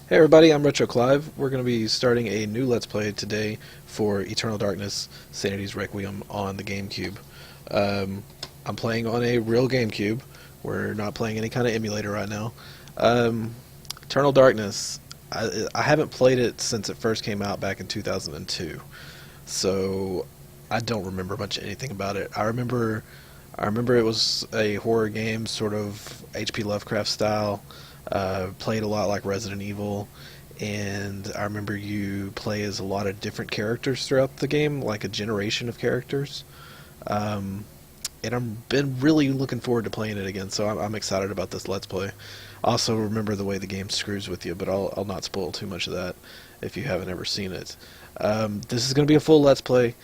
Hey everybody, I'm Retro Clive. We're going to be starting a new Let's Play today for Eternal Darkness, Sanity's Requiem on the Gamecube. I'm playing on a real Gamecube. We're not playing any kind of emulator right now. Eternal Darkness, I haven't played it since it first came out back in 2002, so I don't remember much anything about it. I remember it was a horror game, sort of H.P. Lovecraft style. Played a lot like Resident Evil, and I remember you play as a lot of different characters throughout the game, like a generation of characters. And I've been really looking forward to playing it again, so I'm excited about this Let's Play. Also, remember the way the game screws with you, but I'll not spoil too much of that if you haven't ever seen it. This is going to be a full Let's Play.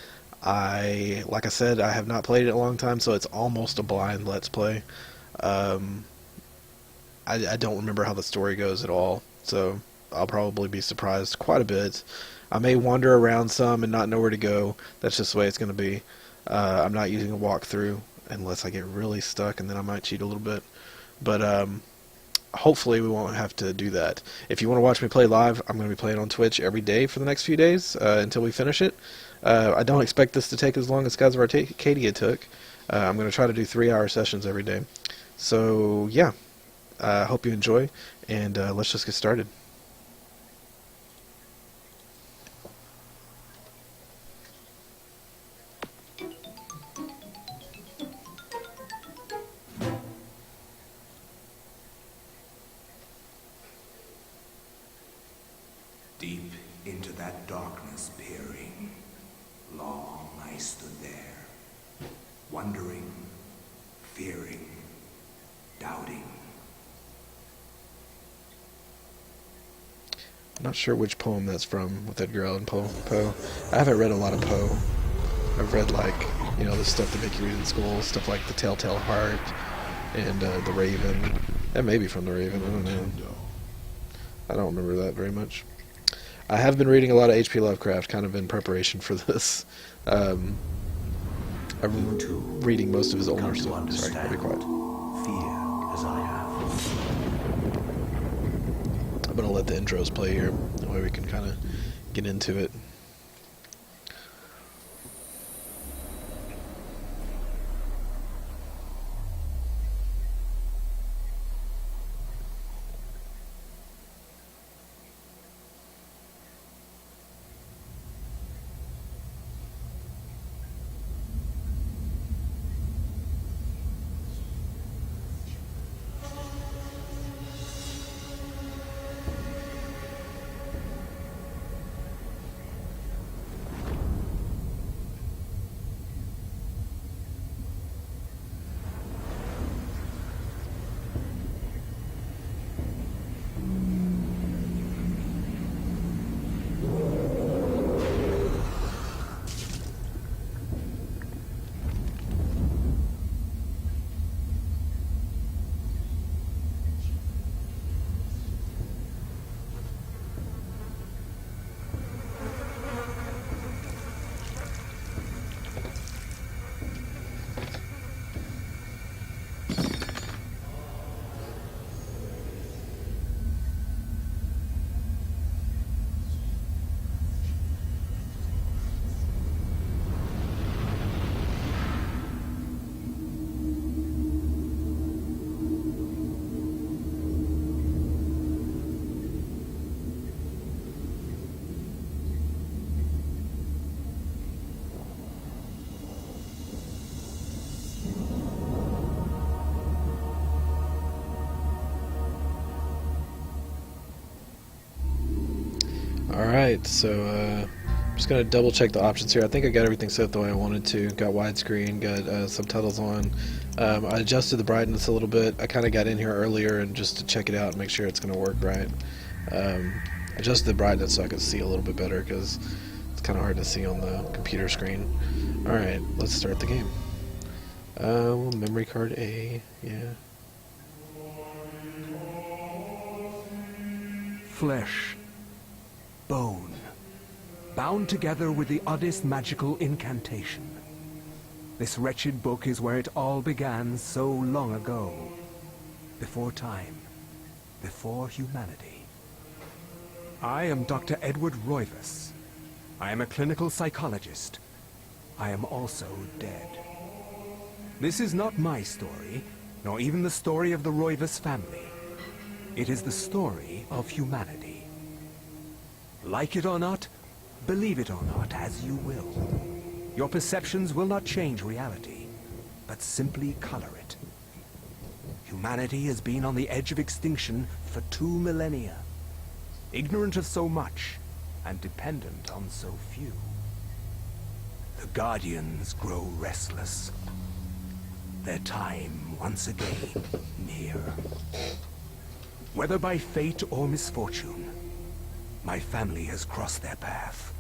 Like I said, I have not played it in a long time, so it's almost a blind Let's Play. I don't remember how the story goes at all, so I'll probably be surprised quite a bit. I may wander around some and not know where to go. That's just the way it's going to be. I'm not using a walkthrough unless I get really stuck, and then I might cheat a little bit. But hopefully we won't have to do that. If you want to watch me play live, I'm going to be playing on Twitch every day for the next few days until we finish it. I don't expect this to take as long as Skies of Arcadia took. I'm going to try to do 3-hour sessions every day. So, yeah. I hope you enjoy, and let's just get started. Deep into that darkness peering, long I stood there, wondering, fearing, doubting. Not sure which poem that's from with Edgar Allan Poe. I haven't read a lot of Poe. I've read, like, the stuff that make you read in school, stuff like The Telltale Heart and The Raven. That may be from The Raven, I don't know. I don't remember that very much. I have been reading a lot of H.P. Lovecraft, kind of in preparation for this. I'm reading most of his older stuff. Sorry, I'll be quiet. Fear as I have. I'm going to let the intros play here, that way we can kind of get into it. Alright, so I'm just going to double check the options here. I think I got everything set the way I wanted to. Got widescreen, got subtitles on. I adjusted the brightness a little bit. I kind of got in here earlier and just to check it out and make sure it's going to work right. Adjusted the brightness so I could see a little bit better because it's kind of hard to see on the computer screen. Alright, let's start the game. Memory card A, yeah. Flesh, bone, bound together with the oddest magical incantation. This wretched book is where it all began so long ago. Before time, before humanity. I am Dr. Edward Roivas. I am a clinical psychologist. I am also dead. This is not my story, nor even the story of the Roivas family. It is the story of humanity. Like it or not, believe it or not, as you will. Your perceptions will not change reality, but simply color it. Humanity has been on the edge of extinction for 2 millennia, ignorant of so much and dependent on so few. The Guardians grow restless. Their time once again near. Whether by fate or misfortune, my family has crossed their path,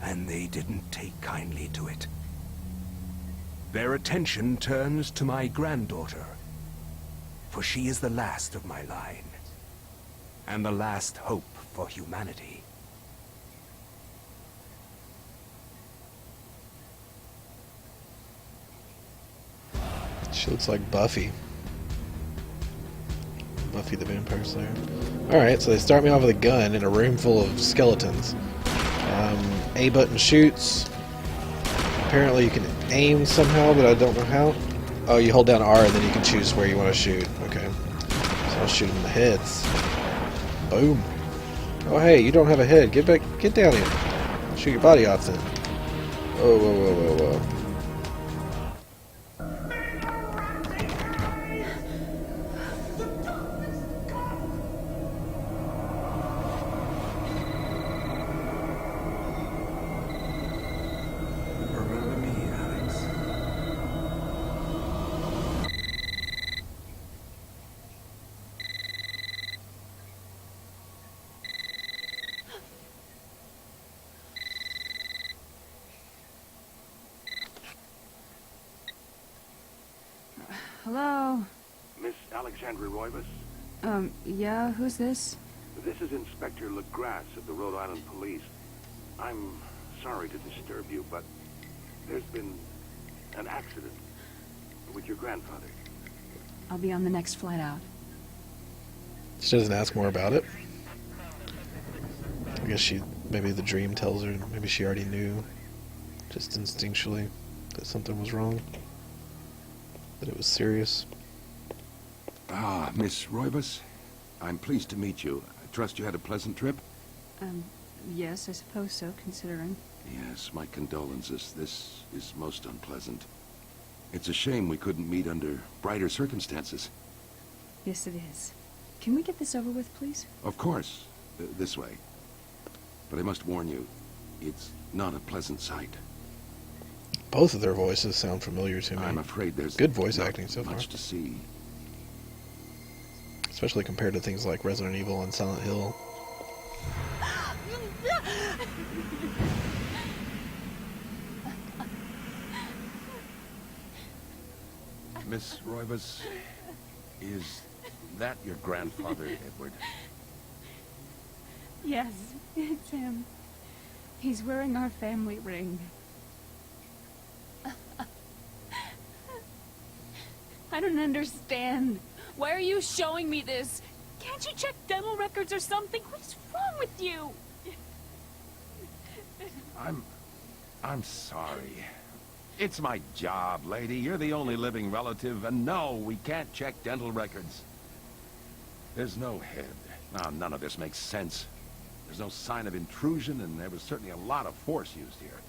and they didn't take kindly to it. Their attention turns to my granddaughter, for she is the last of my line, and the last hope for humanity. She looks like Buffy. Buffy the Vampire Slayer. Alright, so they start me off with a gun in a room full of skeletons. A button shoots. Apparently you can aim somehow, but I don't know how. Oh, you hold down R and then you can choose where you want to shoot. Okay. So I'll shoot them in the heads. Boom. Oh hey, you don't have a head. Get back, get down here. Shoot your body off then. Whoa, whoa, whoa, whoa, whoa. Remember me, Alex. Hello? Miss Alexandra Roivas? Yeah, who's this? This is Inspector LaGrasse of the Rhode Island Police. I'm sorry to disturb you, but there's been an accident with your grandfather. I'll be on the next flight out. She doesn't ask more about it. I guess maybe the dream tells her, maybe she already knew, just instinctually, that something was wrong. That it was serious. Ah, Miss Roivas. I'm pleased to meet you. I trust you had a pleasant trip? Yes, I suppose so, considering. Yes, my condolences. This is most unpleasant. It's a shame we couldn't meet under brighter circumstances. Yes, it is. Can we get this over with, please? Of course. This way. But I must warn you, it's not a pleasant sight. Both of their voices sound familiar to me. I'm afraid there's good voice not acting so far. much to see. Especially compared to things like Resident Evil and Silent Hill. Miss Roivas, is that your grandfather, Edward? Yes, it's him. He's wearing our family ring. I don't understand. Why are you showing me this? Can't you check dental records or something? What is wrong with you? I'm sorry. It's my job, lady. You're the only living relative, and no, we can't check dental records. There's no head. No, none of this makes sense. There's no sign of intrusion, and there was certainly a lot of force used here.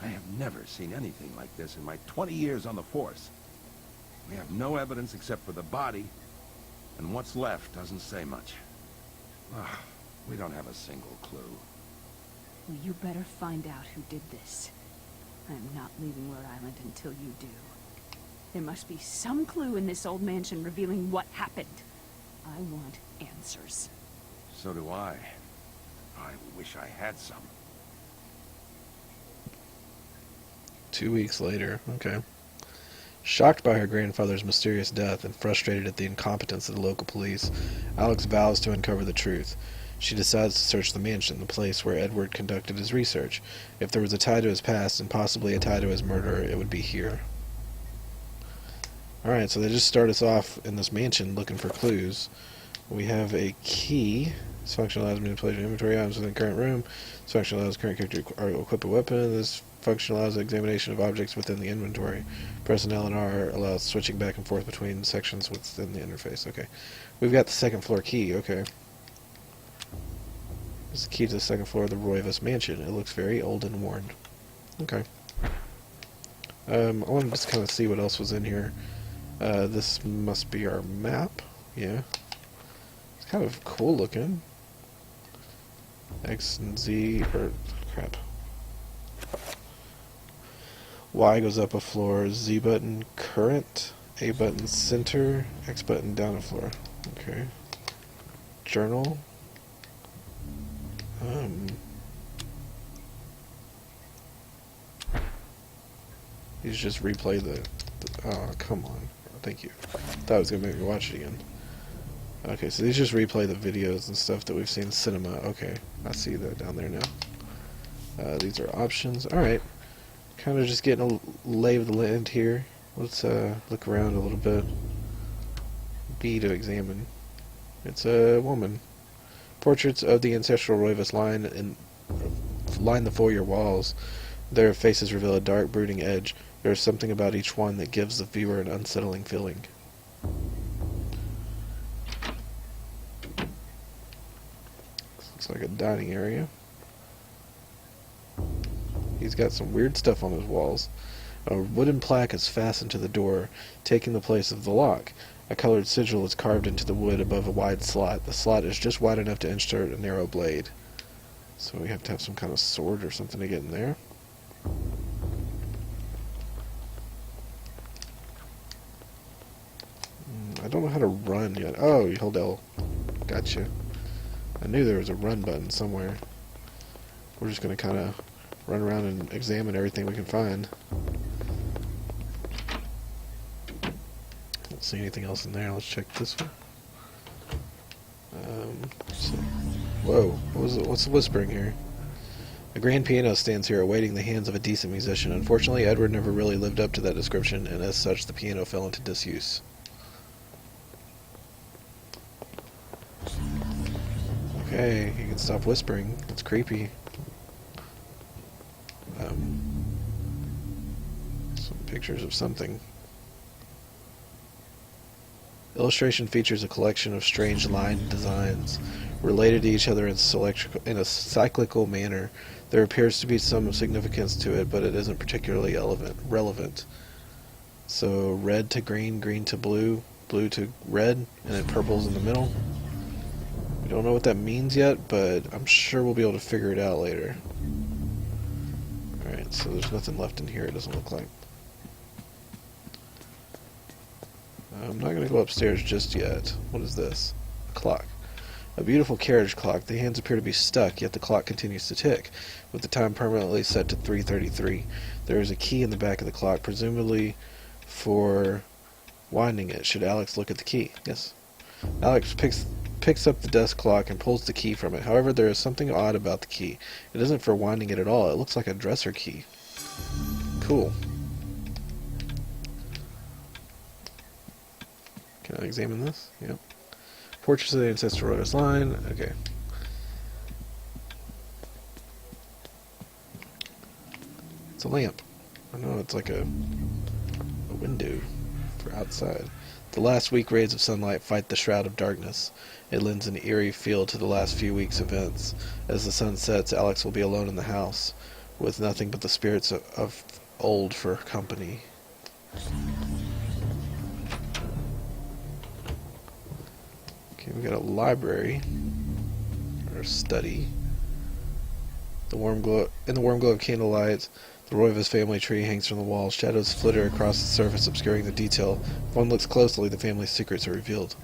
I have never seen anything like this in my 20 years on the force. We have no evidence except for the body, and what's left doesn't say much. Ah, we don't have a single clue. Well, you better find out who did this. I'm not leaving Rhode Island until you do. There must be some clue in this old mansion revealing what happened. I want answers. So do I. I wish I had some. 2 weeks later, okay. Shocked by her grandfather's mysterious death and frustrated at the incompetence of the local police, Alex vows to uncover the truth. She decides to search the mansion, the place where Edward conducted his research. If there was a tie to his past, and possibly a tie to his murder, it would be here. Alright, so they just start us off in this mansion looking for clues. We have a key, This function allows manipulation of inventory items within the current room. This function allows current character to equip a weapon. This function allows examination of objects within the inventory. Pressing L and R allows switching back and forth between sections within the interface. Okay. We've got the second floor key. Okay. This is the key to the second floor of the Roivas mansion. It looks very old and worn. Okay. I want to just kind of see what else was in here. This must be our map. Yeah. It's kind of cool looking. X and Z, or crap. Y goes up a floor, Z button current, A button center, X button down a floor. Okay. Journal. He's just replay the oh, come on. Thank you. Thought it was going to make me watch it again. Okay, so these just replay the videos and stuff that we've seen in cinema. Okay, I see that down there now. These are options. Alright. Kind of just getting a lay of the land here. Let's look around a little bit. B to examine. It's a woman. Portraits of the ancestral Roivas line the foyer walls. Their faces reveal a dark, brooding edge. There is something about each one that gives the viewer an unsettling feeling. Looks like a dining area. He's got some weird stuff on his walls. A wooden plaque is fastened to the door, taking the place of the lock. A colored sigil is carved into the wood above a wide slot. The slot is just wide enough to insert a narrow blade. So we have to have some kind of sword or something to get in there. I don't know how to run yet. Oh, you hold L. Gotcha. I knew there was a run button somewhere. We're just going to kind of run around and examine everything we can find. Don't see anything else in there. Let's check this one. Whoa, what's the whispering here? A grand piano stands here awaiting the hands of a decent musician. Unfortunately, Edward never really lived up to that description, and as such, the piano fell into disuse. Okay, you can stop whispering. That's creepy. Some pictures of something. Illustration features a collection of strange line designs, related to each other in a cyclical manner. There appears to be some significance to it, but it isn't particularly relevant. So red to green, green to blue, blue to red, and then purple's in the middle. We don't know what that means yet, but I'm sure we'll be able to figure it out later. Alright, so there's nothing left in here, it doesn't look like. I'm not going to go upstairs just yet. What is this? A clock. A beautiful carriage clock. The hands appear to be stuck, yet the clock continues to tick, with the time permanently set to 3:33. There is a key in the back of the clock, presumably for winding it. Should Alex look at the key? Yes. Alex picks up the desk clock and pulls the key from it. However, there is something odd about the key. It isn't for winding it at all. It looks like a dresser key. Cool. Can I examine this? Yep. Portraits of the ancestral Roivas line. Okay. It's a lamp. I know it's like a window for outside. The last weak rays of sunlight fight the shroud of darkness. It lends an eerie feel to the last few weeks' events. As the sun sets, Alex will be alone in the house, with nothing but the spirits of old for company. Okay, we got a library, or a study. In the warm glow of candlelight, the Roivas family tree hangs from the wall. Shadows flitter across the surface, obscuring the detail. If one looks closely, the family's secrets are revealed.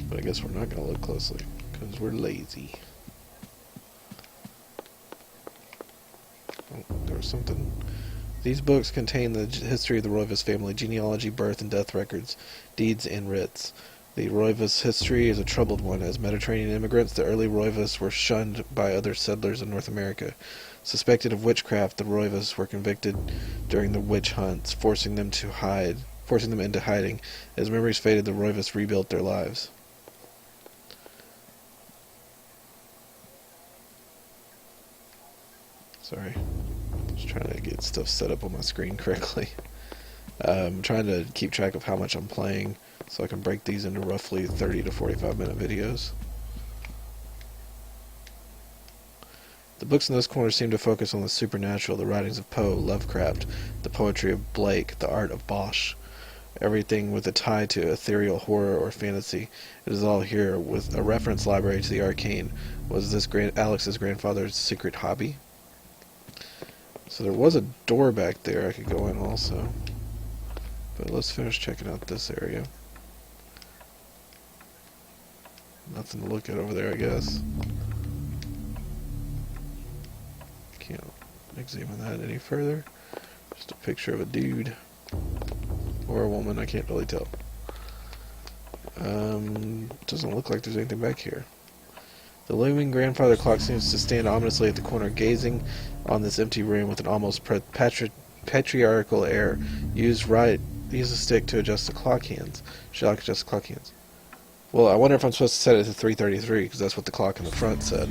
But I guess we're not going to look closely, because we're lazy. Oh, there was something. These books contain the history of the Roivas family, genealogy, birth and death records, deeds and writs. The Roivas history is a troubled one. As Mediterranean immigrants, the early Roivas were shunned by other settlers in North America. Suspected of witchcraft, the Roivas were convicted during the witch hunts, forcing them into hiding. As memories faded, the Roivas rebuilt their lives. Sorry. Just trying to get stuff set up on my screen correctly. I'm trying to keep track of how much I'm playing so I can break these into roughly 30 to 45 minute videos. The books in this corner seem to focus on the supernatural, the writings of Poe, Lovecraft, the poetry of Blake, the art of Bosch. Everything with a tie to ethereal horror or fantasy. It is all here, with a reference library to the arcane. Was this Alex's grandfather's secret hobby? So there was a door back there I could go in also. But let's finish checking out this area. Nothing to look at over there, I guess. Can't examine that any further. Just a picture of a dude. Or a woman, I can't really tell. Doesn't look like there's anything back here. The looming grandfather clock seems to stand ominously at the corner, gazing on this empty room with an almost patriarchal air. Use a stick to adjust the clock hands. Should I adjust the clock hands? Well, I wonder if I'm supposed to set it to 3:33, because that's what the clock in the front said.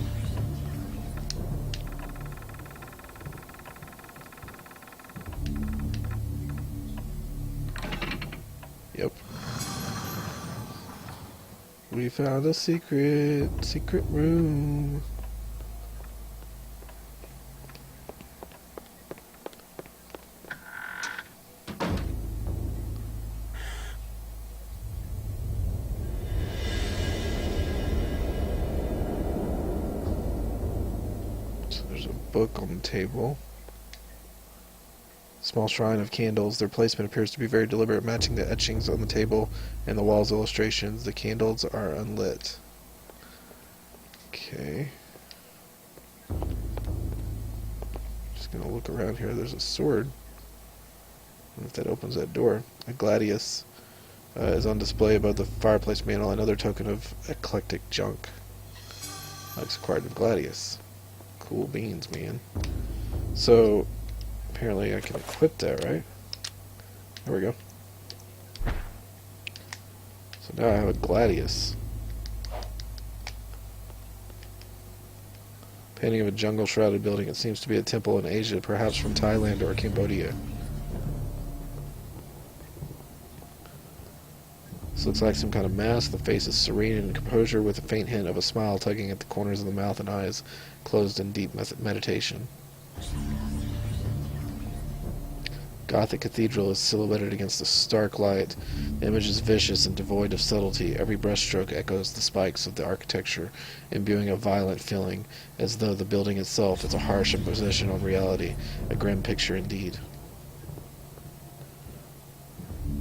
Yep. We found a secret room. So there's a book on the table. Small shrine of candles. Their placement appears to be very deliberate, matching the etchings on the table and the wall's illustrations. The candles are unlit. Okay. Just gonna look around here. There's a sword. I wonder if that opens that door. A gladius is on display above the fireplace mantel, another token of eclectic junk. Alex acquired of gladius. Cool beans, man. So apparently I can equip that, right? There we go. So now I have a gladius. Painting of a jungle-shrouded building. It seems to be a temple in Asia, perhaps from Thailand or Cambodia. This looks like some kind of mask. The face is serene and in composure, with a faint hint of a smile tugging at the corners of the mouth and eyes, closed in deep meditation. Gothic cathedral is silhouetted against the stark light. The image is vicious and devoid of subtlety. Every brushstroke echoes the spikes of the architecture, imbuing a violent feeling, as though the building itself is a harsh imposition on reality, a grim picture indeed.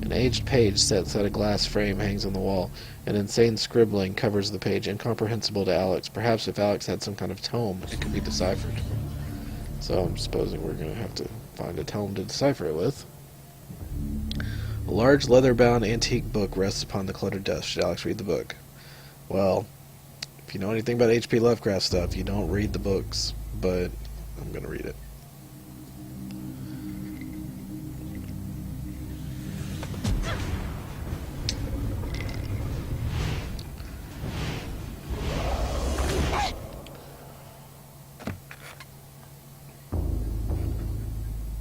An aged page set inside a glass frame hangs on the wall. An insane scribbling covers the page, incomprehensible to Alex. Perhaps if Alex had some kind of tome, it could be deciphered. So I'm supposing we're going to have to find a tome to decipher it with. A large leather-bound antique book rests upon the cluttered desk. Should Alex read the book? Well, if you know anything about H.P. Lovecraft stuff, you don't read the books, but I'm going to read it.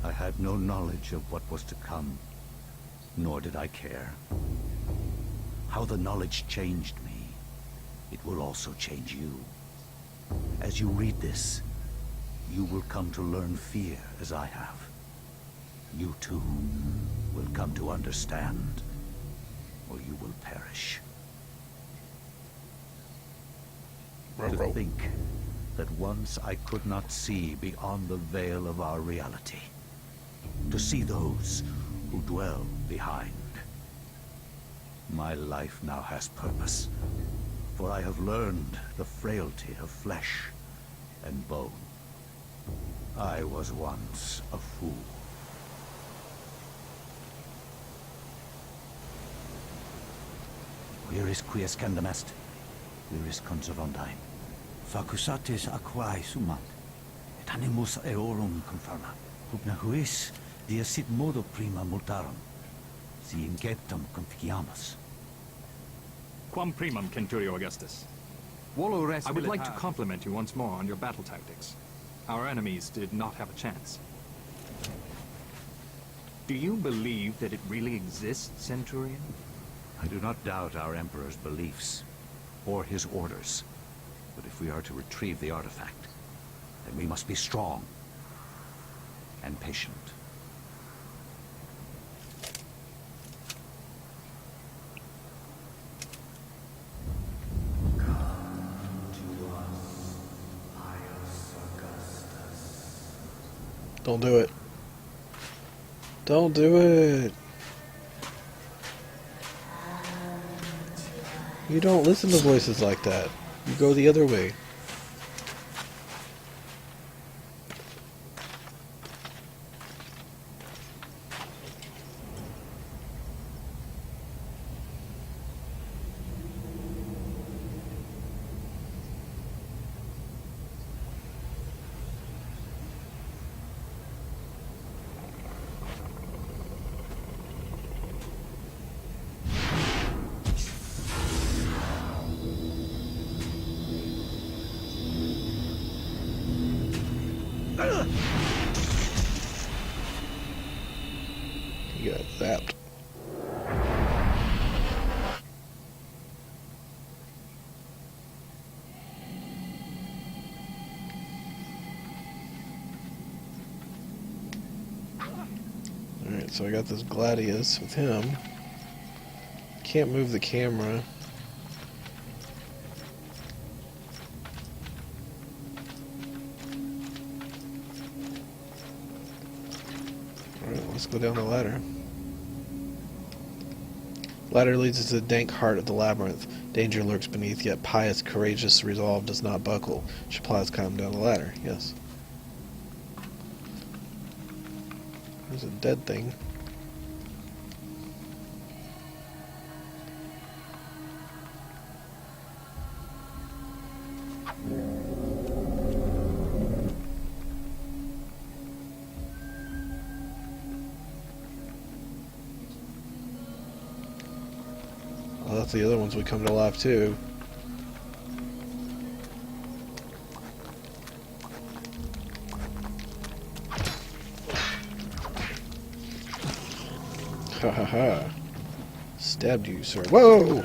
I had no knowledge of what was to come, nor did I care. How the knowledge changed me, it will also change you. As you read this, you will come to learn fear as I have. You too will come to understand, or you will perish. To think that once I could not see beyond the veil of our reality. To see those who dwell behind. My life now has purpose, for I have learned the frailty of flesh and bone. I was once a fool. Where is quies candamest? Where is conservondine? Facusatis aquae sumat, et animus eorum confirma. Hubna huis, dia sit modo prima multarum, si inceptum conficiamus. Quam primum, Centurio Augustus. I would like to compliment you once more on your battle tactics. our enemies did not have a chance. Do you believe that it really exists, Centurion? I do not doubt our Emperor's beliefs, or his orders. But if we are to retrieve the artifact, then we must be strong and patient. Don't do it. Don't do it. You don't listen to voices like that. You go the other way. He got zapped. Alright, so I got this Gladius with him. Can't move the camera. Alright, let's go down the ladder. Ladder leads to the dank heart of the labyrinth. Danger lurks beneath, yet pious, courageous resolve does not buckle. She plies climb down the ladder. Yes. There's a dead thing. Well, that's the other ones we come to life too. Ha ha ha. Stabbed you, sir. Whoa!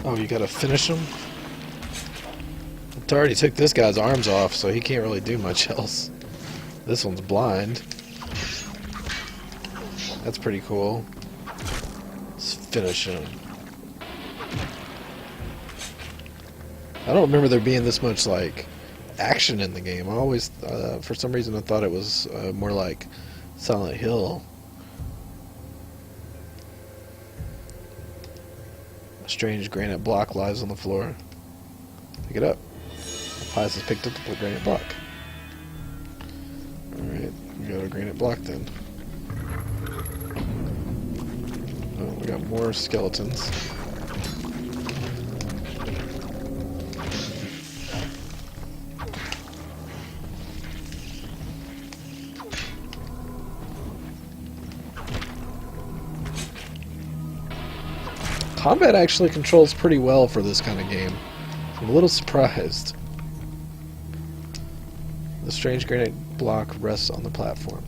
Oh, you gotta finish him? It already took this guy's arms off, so he can't really do much else. This one's blind. That's pretty cool. Let's finish him. I don't remember there being this much, like, action in the game. I always, for some reason, I thought it was more like Silent Hill. A strange granite block lies on the floor. Pick it up. Pius has picked up the granite block. Alright, we got a granite block then. Oh, we got more skeletons. Combat actually controls pretty well for this kind of game. I'm a little surprised. The strange granite block rests on the platform.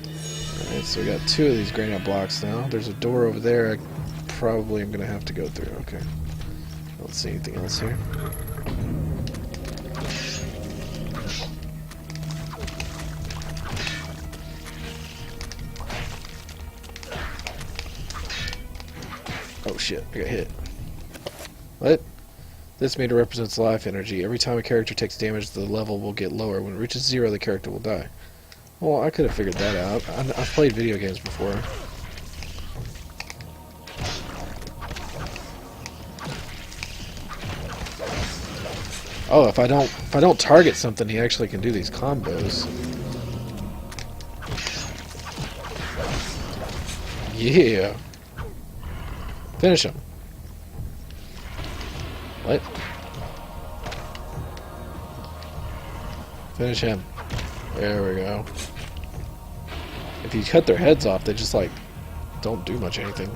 Alright, so we got 2 of these granite blocks now. There's a door over there I probably am going to have to go through. Okay. I don't see anything else here. Oh shit, I got hit. What? This meter represents life energy. Every time a character takes damage, the level will get lower. When it reaches 0, the character will die. Well, I could have figured that out. I've played video games before. Oh, if I don't target something, he actually can do these combos. Yeah. Finish him. What? Finish him. There we go. If you cut their heads off, they just like don't do much anything.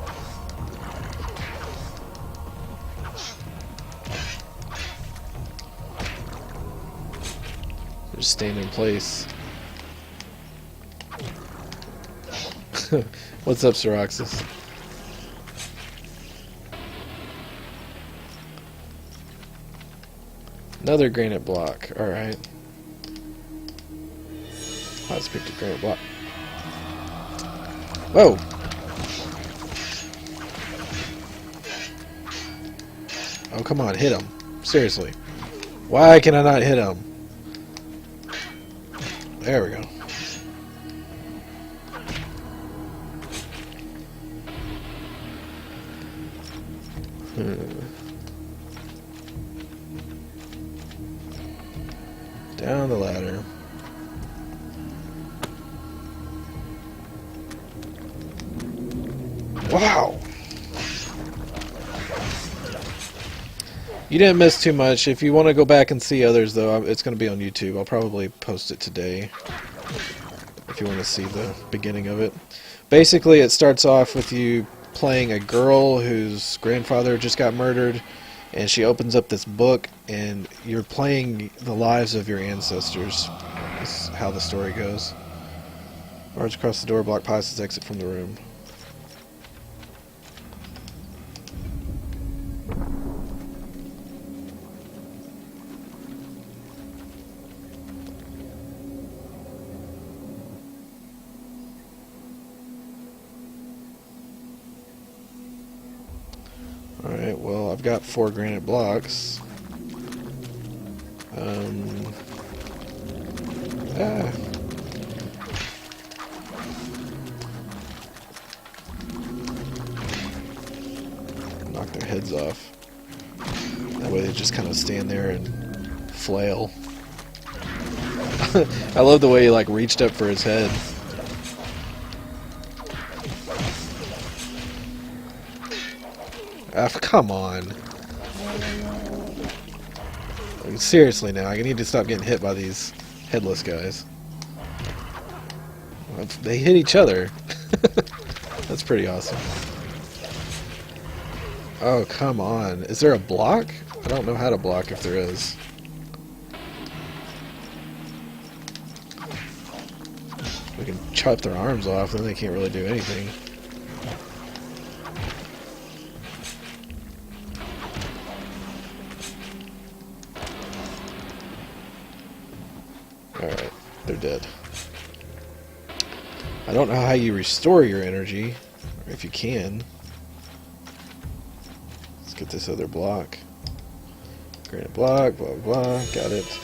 They just stand in place. What's up, Syroxis? Another granite block. Alright. I just picked a granite block. Whoa! Oh, come on, hit him. Seriously. Why can I not hit him? There we go. Down the ladder. Wow! You didn't miss too much. If you want to go back and see others, though, it's going to be on YouTube. I'll probably post it today if you want to see the beginning of it. Basically, it starts off with you playing a girl whose grandfather just got murdered, and she opens up this book, and you're playing the lives of your ancestors. That's how the story goes. Large across the door, block Pius's exit from the room. Alright, well, I've got 4 granite blocks. Knock their heads off. That way they just kind of stand there and flail. I love the way he like reached up for his head. Come on. I mean, seriously now, I need to stop getting hit by these headless guys. They hit each other. That's pretty awesome. Oh, come on. Is there a block? I don't know how to block if there is. We can chop their arms off, then they can't really do anything. Alright, they're dead. I don't know how you restore your energy, or if you can. Let's get this other block. Granite block, blah blah blah, got it.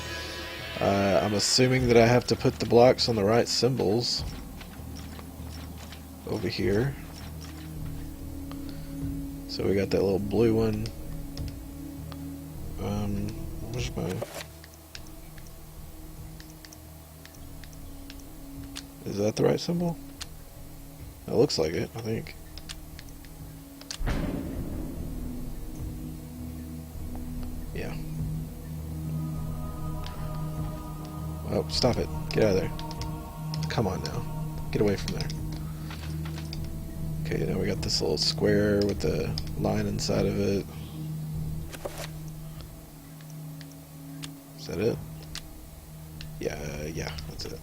I'm assuming that I have to put the blocks on the right symbols. Over here. So we got that little blue one. Where's my... Is that the right symbol? That looks like it, I think. Yeah. Oh, stop it. Get out of there. Come on now. Get away from there. Okay, now we got this little square with the line inside of it. Is that it? Yeah, that's it.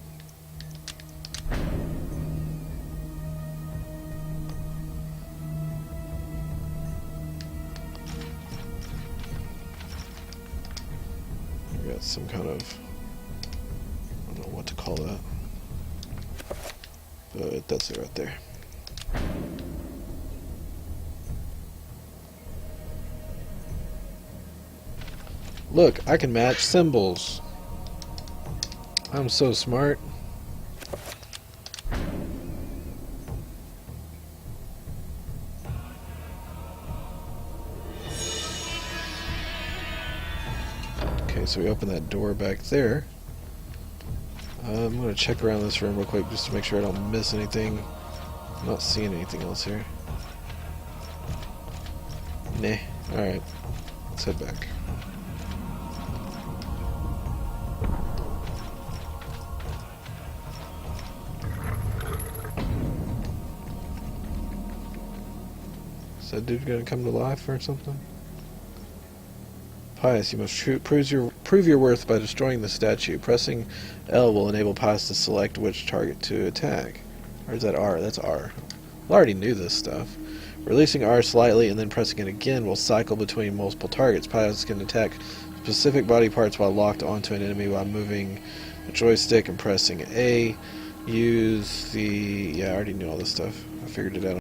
We got some kind of, I don't know what to call that, but that's it right there. Look, I can match symbols. I'm so smart. Okay, so we open that door back there. I'm going to check around this room real quick just to make sure I don't miss anything. I'm not seeing anything else here. Nah. Alright. Let's head back. Is that dude gonna come to life or something? Pius, you must prove your worth by destroying the statue. Pressing L will enable Pius to select which target to attack. Or is that R? That's R. I already knew this stuff. Releasing R slightly and then pressing it again will cycle between multiple targets. Pius can attack specific body parts while locked onto an enemy while moving a joystick and pressing A. Use the... yeah, I already knew all this stuff. I figured it out.